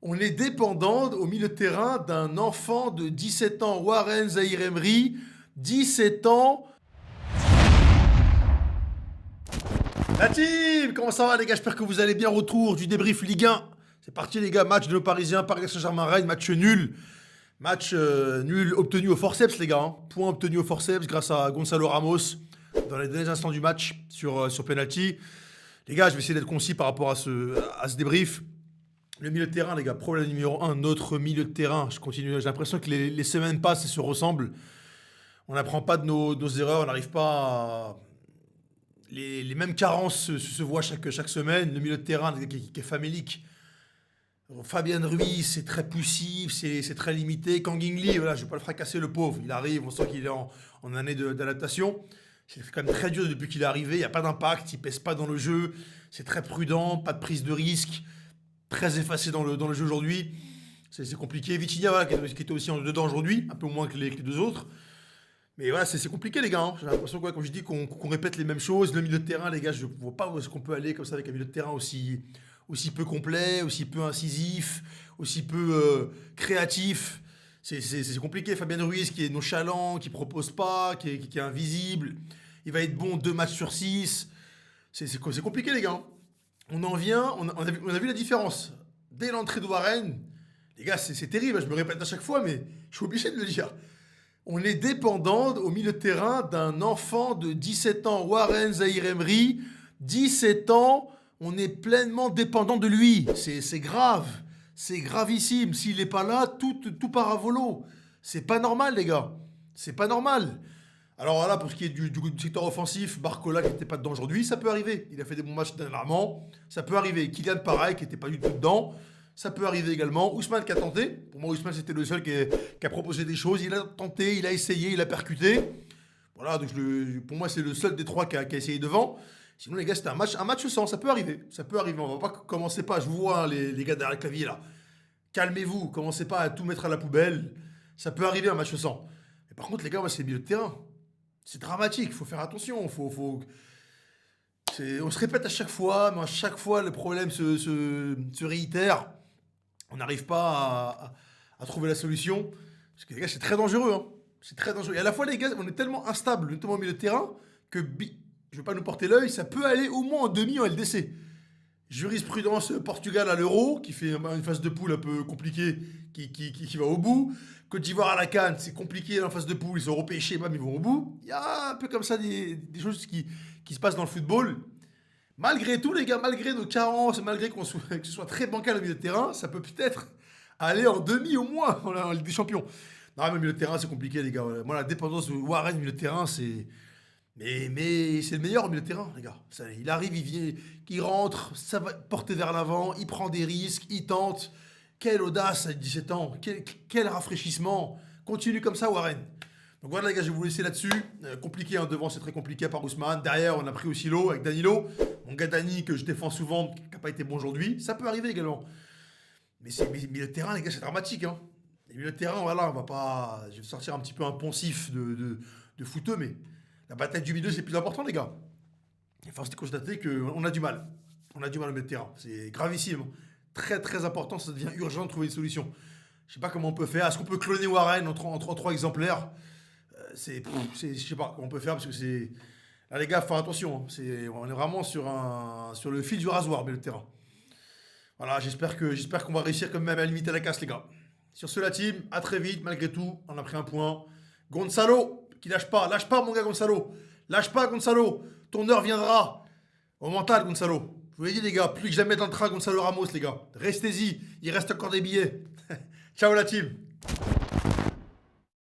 On est dépendant au milieu de terrain d'un enfant de 17 ans, Warren Zaïre-Emery. 17 ans. La team, comment ça va les gars? J'espère que vous allez bien. Retour du débrief Ligue 1. C'est parti les gars, match de nos Parisiens, Paris Saint-Germain-Rennes, match nul. Match nul obtenu au forceps les gars. Point obtenu au forceps grâce à Gonzalo Ramos dans les derniers instants du match sur penalty. Les gars, je vais essayer d'être concis par rapport à ce débrief. Le milieu de terrain, les gars, problème numéro 1, notre milieu de terrain. Je continue, j'ai l'impression que les semaines passent et se ressemblent. On n'apprend pas de nos erreurs, on n'arrive pas à... Les mêmes carences se voient chaque semaine. Le milieu de terrain qui est famélique. Fabien Ruiz, c'est très poussif, c'est très limité. Kang In Lee, voilà, je ne vais pas le fracasser, le pauvre. Il arrive, on sent qu'il est en année d'adaptation. C'est quand même très dur depuis qu'il est arrivé. Il n'y a pas d'impact, il ne pèse pas dans le jeu. C'est très prudent, pas de prise de risque. Très effacé dans le jeu aujourd'hui. C'est compliqué. Vitinha, voilà, qui était aussi en dedans aujourd'hui, un peu moins que les deux autres. Mais voilà, c'est compliqué, les gars. Hein. J'ai l'impression, quoi, comme je dis, qu'on répète les mêmes choses. Le milieu de terrain, les gars, je ne vois pas où est-ce qu'on peut aller comme ça avec un milieu de terrain aussi peu complet, aussi peu incisif, aussi peu créatif. C'est compliqué. Fabien Ruiz qui est nonchalant, qui ne propose pas, qui est invisible. Il va être bon 2 matchs sur 6. C'est compliqué, les gars. On en vient, on a vu la différence. Dès l'entrée de Warren, les gars, c'est terrible, je me répète à chaque fois, mais je suis obligé de le dire. On est dépendant au milieu de terrain d'un enfant de 17 ans, Warren Zaïre-Emery. 17 ans, on est pleinement dépendant de lui. C'est grave, c'est gravissime. S'il n'est pas là, tout part à volo. C'est pas normal, les gars. C'est pas normal. Alors voilà, pour ce qui est du secteur offensif, Barcola qui n'était pas dedans aujourd'hui, ça peut arriver. Il a fait des bons matchs dernièrement, ça peut arriver. Kylian pareil, qui n'était pas du tout dedans, ça peut arriver également. Ousmane qui a tenté. Pour moi, Ousmane c'était le seul qui a proposé des choses. Il a tenté, il a essayé, il a percuté. Voilà, donc pour moi c'est le seul des trois qui a essayé devant. Sinon les gars, c'était un match sans, ça peut arriver. Ça peut arriver, on va pas commencer pas, je vous vois hein, les gars derrière le clavier là. Calmez-vous, commencez pas à tout mettre à la poubelle. Ça peut arriver un match sans. Mais par contre les gars, moi c'est le milieu de terrain. C'est dramatique, il faut faire attention. On se répète à chaque fois, mais à chaque fois, le problème se réitère. On n'arrive pas à trouver la solution. Parce que les gars, c'est très dangereux. Hein. C'est très dangereux. Et à la fois, les gars, on est tellement instable, notamment au milieu de terrain, que je ne vais pas nous porter l'œil, ça peut aller au moins en demi en LDC. Jurisprudence Portugal à l'Euro, qui fait une phase de poule un peu compliquée, qui va au bout. Côte d'Ivoire à la CAN, c'est compliqué en phase de poule, ils sont repêchés, bam, ils vont au bout. Il y a un peu comme ça des choses qui se passent dans le football. Malgré tout, les gars, malgré nos carences, malgré que ce soit très bancal au milieu de terrain, ça peut peut-être aller en demi au moins en Ligue des Champions. Non, mais au milieu de terrain, c'est compliqué, les gars. Moi, la dépendance de Warren au milieu de terrain, c'est... Mais c'est le meilleur au milieu de terrain, les gars. Il arrive, il vient, il rentre, ça va porter vers l'avant, il prend des risques, il tente. Quelle audace à 17 ans, quel rafraîchissement. Continue comme ça, Warren. Donc voilà, les gars, je vais vous laisser là-dessus. Compliqué, hein, devant, c'est très compliqué à part Ousmane. Derrière, on a pris aussi l'eau avec Danilo. Mon gars Dani, que je défends souvent, qui n'a pas été bon aujourd'hui. Ça peut arriver également. Mais milieu de terrain, les gars, c'est dramatique. Hein. Les milieux de terrain, voilà, on va pas... Je vais sortir un petit peu un poncif de footeux, mais... La bataille du milieu, c'est plus important, les gars. Il faut de constater qu'on a du mal. On a du mal au milieu de terrain. C'est gravissime. Très, très important. Ça devient urgent de trouver une solution. Je sais pas comment on peut faire. Est-ce qu'on peut cloner Warren en 3 exemplaires? Je sais pas comment on peut faire parce que c'est... Là, les gars, faut faire attention. Hein. On est vraiment sur le fil du rasoir, milieu de terrain. Voilà, j'espère qu'on va réussir quand même à limiter la casse, les gars. Sur ce, la team, à très vite. Malgré tout, on a pris un point. Gonzalo qui lâche pas mon gars Gonzalo. Lâche pas Gonzalo, ton heure viendra. Au mental Gonzalo. Je vous l'ai dit les gars, plus que jamais dans le train Gonzalo Ramos les gars. Restez-y, il reste encore des billets. Ciao la team.